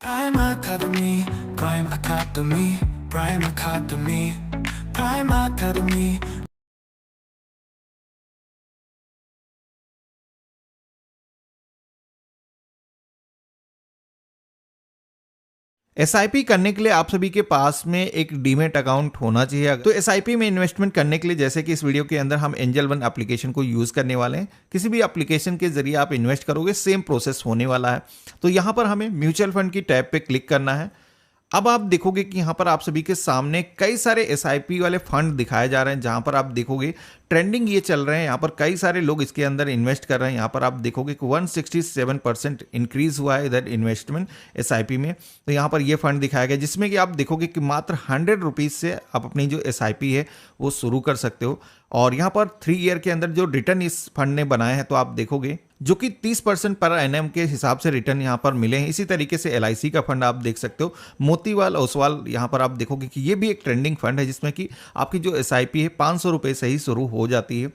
Prime Academy, Prime Academy, Prime Academy, Prime Academy. SIP करने के लिए आप सभी के पास में एक डीमेट अकाउंट होना चाहिए। तो एसआईपी में इन्वेस्टमेंट करने के लिए जैसे कि इस वीडियो के अंदर हम एंजल वन एप्लीकेशन को यूज करने वाले हैं। किसी भी एप्लीकेशन के जरिए आप इन्वेस्ट करोगे सेम प्रोसेस होने वाला है। तो यहाँ पर हमें म्यूचुअल फंड की टैब पे क्लिक करना है। अब आप देखोगे कि यहाँ पर आप सभी के सामने कई सारे एसआईपी वाले फंड दिखाए जा रहे हैं, जहां पर आप देखोगे ट्रेंडिंग ये चल रहे हैं। यहाँ पर कई सारे लोग इसके अंदर इन्वेस्ट कर रहे हैं। यहाँ पर आप देखोगे कि 167% इंक्रीज हुआ है इधर इन्वेस्टमेंट एसआईपी में। तो यहाँ पर ये फंड दिखाया गया जिसमें कि आप देखोगे कि मात्र 100 रुपीज से आप अपनी जो एसआईपी है वो शुरू कर सकते हो। और यहाँ पर 3 ईयर के अंदर जो रिटर्न इस फंड ने बनाए हैं तो आप देखोगे जो कि 30% पर एनएम के हिसाब से रिटर्न यहाँ पर मिले हैं। इसी तरीके से एलआईसी का फंड आप देख सकते हो। मोतीलाल ओसवाल यहाँ पर आप देखोगे कि ये भी एक ट्रेंडिंग फंड है जिसमें कि आपकी जो एसआईपी है 500 रुपये से ही शुरू हो जाती है।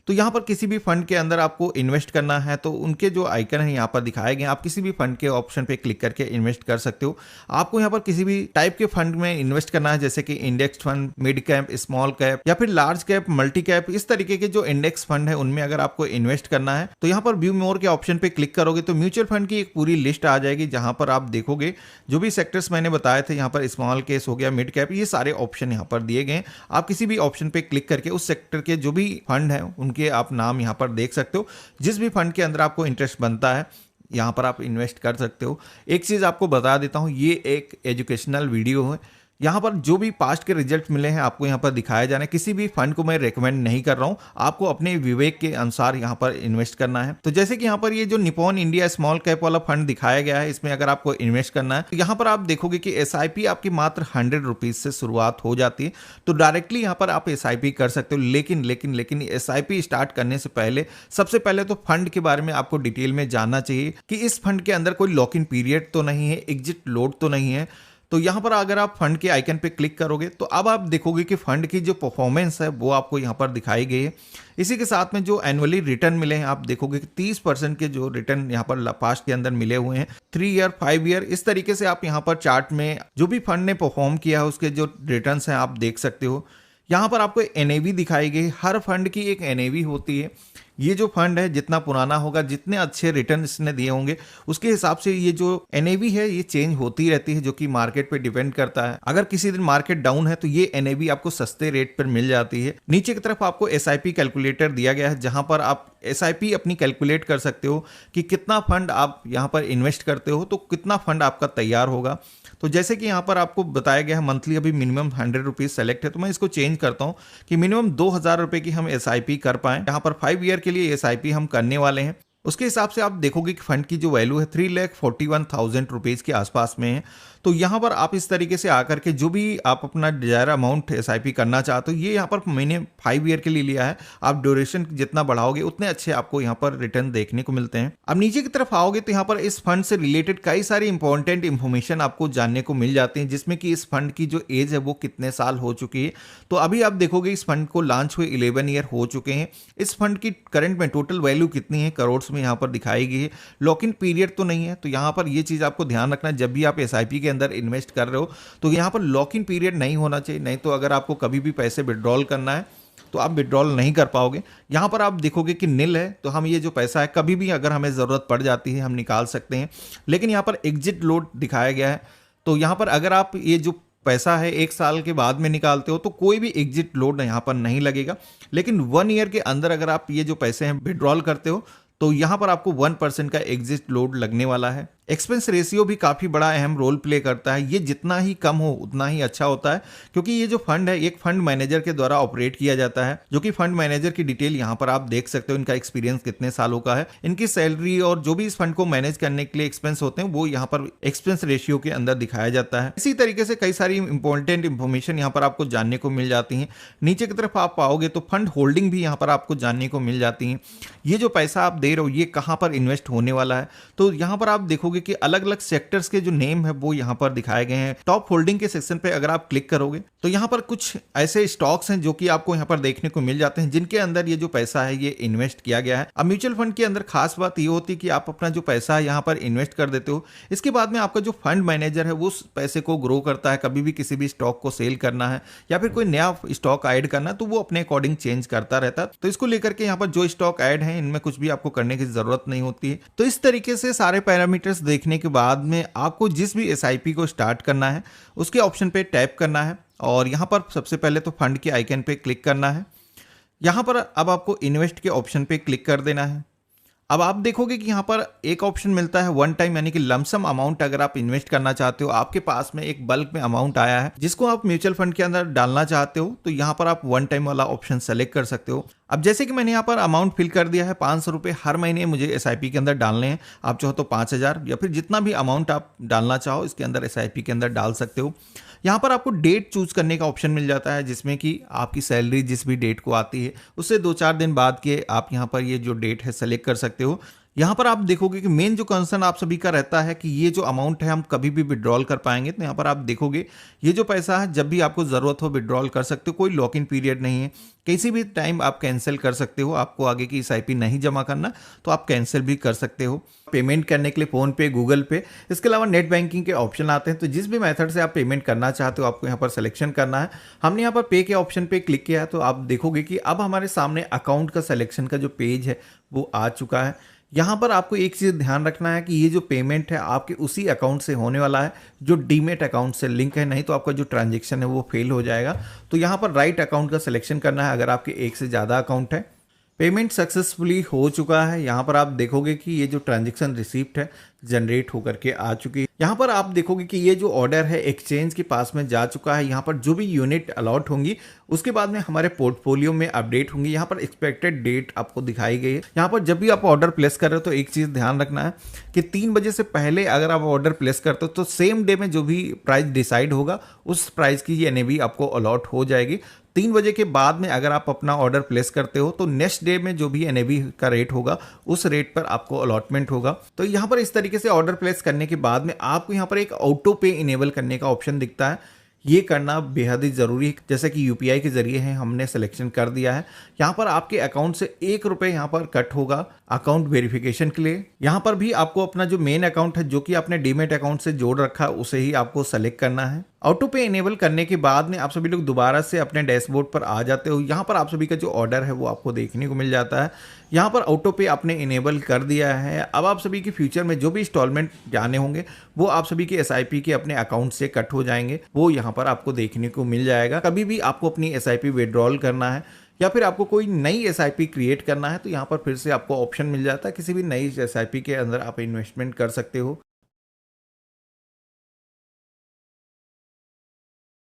तो यहाँ पर किसी भी फंड के अंदर आपको इन्वेस्ट करना है तो उनके जो आइकन है यहाँ पर दिखाए गए, आप किसी भी फंड के ऑप्शन पे क्लिक करके इन्वेस्ट कर सकते हो। आपको यहाँ पर किसी भी टाइप के फंड में इन्वेस्ट करना है, जैसे कि index fund, mid cap, small cap या फिर लार्ज कैप, मल्टी कैप, इस तरीके के जो इंडेक्स फंड है उनमें अगर आपको इन्वेस्ट करना है तो यहाँ पर व्यू मोर के ऑप्शन पे क्लिक करोगे तो म्यूचुअल फंड की एक पूरी लिस्ट आ जाएगी, जहां पर आप देखोगे जो भी सेक्टर्स मैंने बताए थे, यहाँ पर स्मॉल केस हो गया, मिड कैप, ये सारे ऑप्शन यहाँ पर दिए गए। आप किसी भी ऑप्शन पे क्लिक करके उस सेक्टर के जो भी फंड है उनके आप नाम यहाँ पर देख सकते हो। जिस भी फंड के अंदर आपको इंटरेस्ट बनता है यहाँ पर आप इन्वेस्ट कर सकते हो। एक चीज आपको बता देता हूँ, ये एक एजुकेशनल वीडियो है। यहाँ पर जो भी पास्ट के रिजल्ट मिले हैं आपको यहाँ पर दिखाए जा रहे हैं। किसी भी फंड को मैं रेकमेंड नहीं कर रहा हूँ, आपको अपने विवेक के अनुसार यहाँ पर इन्वेस्ट करना है। तो जैसे कि यहाँ पर ये जो निपॉन इंडिया स्मॉल कैप वाला फंड दिखाया गया है, इसमें अगर आपको इन्वेस्ट करना है तो यहाँ पर आप देखोगे कि एसआईपी आपकी मात्र 100 रुपीज से शुरुआत हो जाती है। तो डायरेक्टली यहाँ पर आप एसआईपी कर सकते हो। लेकिन एसआईपी स्टार्ट करने से पहले सबसे पहले तो फंड के बारे में आपको डिटेल में जानना चाहिए कि इस फंड के अंदर कोई लॉक इन पीरियड तो नहीं है, एग्जिट लोड तो नहीं है। तो यहाँ पर अगर आप फंड के आइकन पे क्लिक करोगे तो अब आप देखोगे कि फंड की जो परफॉर्मेंस है वो आपको यहाँ पर दिखाई गई है। इसी के साथ में जो एनुअली रिटर्न मिले हैं आप देखोगे कि 30% के जो रिटर्न यहाँ पर पास्ट के अंदर मिले हुए हैं। 3 ईयर, 5 ईयर, इस तरीके से आप यहाँ पर चार्ट में जो भी फंड ने परफॉर्म किया है उसके जो रिटर्न हैं आप देख सकते हो। यहाँ पर आपको एनएवी दिखाई गई। हर फंड की एक एनएवी होती है। ये जो फंड है जितना पुराना होगा, जितने अच्छे रिटर्न इसने दिए होंगे, उसके हिसाब से ये जो एनएवी है ये चेंज होती रहती है, जो कि मार्केट पे डिपेंड करता है। अगर किसी दिन मार्केट डाउन है तो ये एनएवी आपको सस्ते रेट पर मिल जाती है। नीचे की तरफ आपको एसआईपी कैलकुलेटर दिया गया है, जहां पर आप एसआईपी अपनी कैलकुलेट कर सकते हो कि कितना फंड आप यहाँ पर इन्वेस्ट करते हो तो कितना फंड आपका तैयार होगा। तो जैसे कि यहाँ पर आपको बताया गया है मंथली अभी मिनिमम 100 रुपीज सेलेक्ट है, तो मैं इसको चेंज करता हूँ कि मिनिमम 2000 रुपए की हम एसआईपी कर पाए। यहाँ पर 5 ईयर के लिए एसआईपी हम करने वाले हैं। उसके हिसाब से आप देखोगे कि फंड की जो वैल्यू है 3,41,000 रुपीज के आसपास में है। तो यहाँ पर आप इस तरीके से आकर के जो भी आप अपना डिजायर अमाउंट एसआईपी करना चाहते हो, ये यहाँ पर मैंने 5 ईयर के लिए लिया है। आप ड्यूरेशन जितना बढ़ाओगे उतने अच्छे आपको यहाँ पर रिटर्न देखने को मिलते हैं। अब नीचे की तरफ आओगे तो यहाँ पर इस फंड से रिलेटेड कई सारी इंपॉर्टेंट इंफॉर्मेशन आपको जानने को मिल जाती है, जिसमें कि इस फंड की जो एज है वो कितने साल हो चुकी है। तो अभी आप देखोगे इस फंड को लॉन्च हुए 11 ईयर हो चुके हैं। इस फंड की करंट में टोटल वैल्यू कितनी है, करोड़ में यहाँ पर दिखाई गई है। लॉक इन पीरियड तो नहीं है, तो यहाँ पर ये चीज आपको ध्यान रखना, जब भी आप एसआईपी के अंदर इन्वेस्ट कर रहे हो तो यहाँ पर लॉक इन पीरियड नहीं होना चाहिए। नहीं तो अगर आपको कभी भी पैसे विड्रॉल करना है तो आप विड्रॉल नहीं कर पाओगे। यहाँ पर आप देखोगे कि नील है, तो हम ये जो पैसा है कभी भी अगर हमें जरूरत पड़ जाती है हम निकाल सकते हैं। लेकिन यहाँ पर एग्जिट लोड दिखाया गया है, तो यहाँ पर अगर आप ये जो पैसा है 1 साल के बाद में निकालते हो तो कोई भी एग्जिट लोड यहाँ पर नहीं लगेगा। लेकिन 1 ईयर के अंदर अगर आप ये जो पैसे हैं विड्रॉल करते हो तो यहाँ पर आपको 1% का एग्जिट लोड लगने वाला है। एक्सपेंस रेशियो भी काफी बड़ा अहम रोल प्ले करता है। ये जितना ही कम हो उतना ही अच्छा होता है, क्योंकि ये जो फंड है एक फंड मैनेजर के द्वारा ऑपरेट किया जाता है, जो कि फंड मैनेजर की डिटेल यहाँ पर आप देख सकते हो। इनका एक्सपीरियंस कितने सालों का है, इनकी सैलरी और जो भी इस फंड को मैनेज करने के लिए एक्सपेंस होते हैं वो यहाँ पर एक्सपेंस रेशियो के अंदर दिखाया जाता है। इसी तरीके से कई सारी इंपॉर्टेंट इंफॉर्मेशन यहाँ पर आपको जानने को मिल जाती है। नीचे की तरफ आप पाओगे तो फंड होल्डिंग भी यहाँ पर आपको जानने को मिल जाती है। ये जो पैसा आप दे रहे हो ये कहाँ पर इन्वेस्ट होने वाला है, तो यहाँ पर आप देखोगे देखोगे कि अलग अलग सेक्टर्स के जो नेम है वो यहाँ पर दिखाए गए हैं। टॉप होल्डिंग के सेक्शन पे अगर आप क्लिक करोगे तो यहाँ पर कुछ ऐसे स्टॉक्स हैं जो कि आपको यहाँ पर देखने को मिल जाते हैं, जिनके अंदर ये जो पैसा है ये इन्वेस्ट किया गया है। अब म्यूचुअल फंड के अंदर खास बात ये होती है कि आप अपना जो पैसा है यहाँ पर इन्वेस्ट कर देते हो, इसके बाद में आपका जो फंड मैनेजर है वो उस पैसे को ग्रो करता है। कभी भी किसी भी स्टॉक को सेल करना है या फिर कोई नया स्टॉक ऐड करना है तो वो अपने अकॉर्डिंग चेंज करता रहता है। तो इसको लेकर के यहाँ पर जो स्टॉक ऐड है इनमें कुछ भी आपको करने की जरूरत नहीं होती है। तो इस तरीके से सारे पैरामीटर्स देखने के बाद में आपको जिस भी एसआईपी को स्टार्ट करना है उसके ऑप्शन पे टैप करना है और यहाँ पर सबसे पहले तो फंड के आइकन पे क्लिक करना है। यहाँ पर अब आपको इन्वेस्ट के ऑप्शन पे क्लिक कर देना है। अब आप देखोगे कि यहाँ पर एक ऑप्शन मिलता है वन टाइम, यानी कि लमसम अमाउंट अगर आप इन्वेस्ट करना चाहते हो, आपके पास में एक बल्क में अमाउंट आया है जिसको आप म्यूचुअल फंड के अंदर डालना चाहते हो, तो यहाँ पर आप वन टाइम वाला ऑप्शन सेलेक्ट कर सकते हो। अब जैसे कि मैंने यहाँ पर अमाउंट फिल कर दिया है 500 रुपये हर महीने मुझे एसआईपी के अंदर डालने हैं। आप चाहो तो 5000 या फिर जितना भी अमाउंट आप डालना चाहो इसके अंदर एसआईपी के अंदर डाल सकते हो। यहाँ पर आपको डेट चूज करने का ऑप्शन मिल जाता है, जिसमें कि आपकी सैलरी जिस भी डेट को आती है उससे 2-4 दिन बाद के आप यहाँ पर ये जो डेट है सेलेक्ट कर सकते हो। यहाँ पर आप देखोगे कि मेन जो कंसर्न आप सभी का रहता है कि ये जो अमाउंट है हम कभी भी विड्रॉल कर पाएंगे। तो यहाँ पर आप देखोगे ये जो पैसा है जब भी आपको ज़रूरत हो विड्रॉल कर सकते हो, कोई लॉक इन पीरियड नहीं है, किसी भी टाइम आप कैंसिल कर सकते हो। आपको आगे की एसआईपी नहीं जमा करना तो आप कैंसिल भी कर सकते हो। पेमेंट करने के लिए फ़ोन पे, गूगल पे, इसके अलावा नेट बैंकिंग के ऑप्शन आते हैं। तो जिस भी मेथड से आप पेमेंट करना चाहते हो आपको यहाँ पर सिलेक्शन करना है। हमने यहाँ पर पे के ऑप्शन पे क्लिक किया है तो आप देखोगे कि अब हमारे सामने अकाउंट का सिलेक्शन का जो पेज है वो आ चुका है। यहाँ पर आपको एक चीज़ ध्यान रखना है कि ये जो पेमेंट है आपके उसी अकाउंट से होने वाला है जो डीमेट अकाउंट से लिंक है, नहीं तो आपका जो ट्रांजैक्शन है वो फेल हो जाएगा। तो यहाँ पर राइट अकाउंट का सिलेक्शन करना है अगर आपके एक से ज़्यादा अकाउंट है। पेमेंट सक्सेसफुली हो चुका है। यहाँ पर आप देखोगे कि ये जो ट्रांजैक्शन रिसिप्ट है जनरेट होकर के आ चुकी है। यहाँ पर आप देखोगे कि ये जो ऑर्डर है एक्सचेंज के पास में जा चुका है। यहाँ पर जो भी यूनिट अलॉट होंगी उसके बाद में हमारे पोर्टफोलियो में अपडेट होंगी। यहाँ पर एक्सपेक्टेड डेट आपको दिखाई गई है। यहाँ पर जब भी आप ऑर्डर प्लेस कर रहे हो तो एक चीज़ ध्यान रखना है कि 3 बजे से पहले अगर आप ऑर्डर प्लेस करते हो तो सेम डे में जो भी प्राइस डिसाइड होगा उस प्राइस की एनएवी आपको अलॉट हो जाएगी। 3 बजे के बाद में अगर आप अपना ऑर्डर प्लेस करते हो तो नेक्स्ट डे में जो भी एनएवी का रेट होगा उस रेट पर आपको अलॉटमेंट होगा। तो यहाँ पर इस तरीके से ऑर्डर प्लेस करने के बाद में आपको यहाँ पर एक ऑटो पे इनेबल करने का ऑप्शन दिखता है। ये करना बेहद ही ज़रूरी है। जैसे कि यूपीआई के जरिए है हमने सिलेक्शन कर दिया है। यहाँ पर आपके अकाउंट से 1 रुपये यहाँ पर कट होगा अकाउंट वेरिफिकेशन के लिए। यहाँ पर भी आपको अपना जो मेन अकाउंट है जो कि आपने डीमेट अकाउंट से जोड़ रखा है उसे ही आपको सेलेक्ट करना है। ऑटो पे इनेबल करने के बाद में आप सभी लोग दोबारा से अपने डैशबोर्ड पर आ जाते हो। यहाँ पर आप सभी का जो ऑर्डर है वो आपको देखने को मिल जाता है। यहाँ पर ऑटो पे आपने इनेबल कर दिया है। अब आप सभी के फ्यूचर में जो भी इंस्टॉलमेंट जाने होंगे वो आप सभी के एसआईपी के अपने अकाउंट से कट हो जाएंगे, वो यहाँ पर आपको देखने को मिल जाएगा। कभी भी आपको अपनी एसआईपी विड्रॉल करना है या फिर आपको कोई नई एसआईपी क्रिएट करना है तो यहाँ पर फिर से आपको ऑप्शन मिल जाता है, किसी भी नई एसआईपी के अंदर आप इन्वेस्टमेंट कर सकते हो।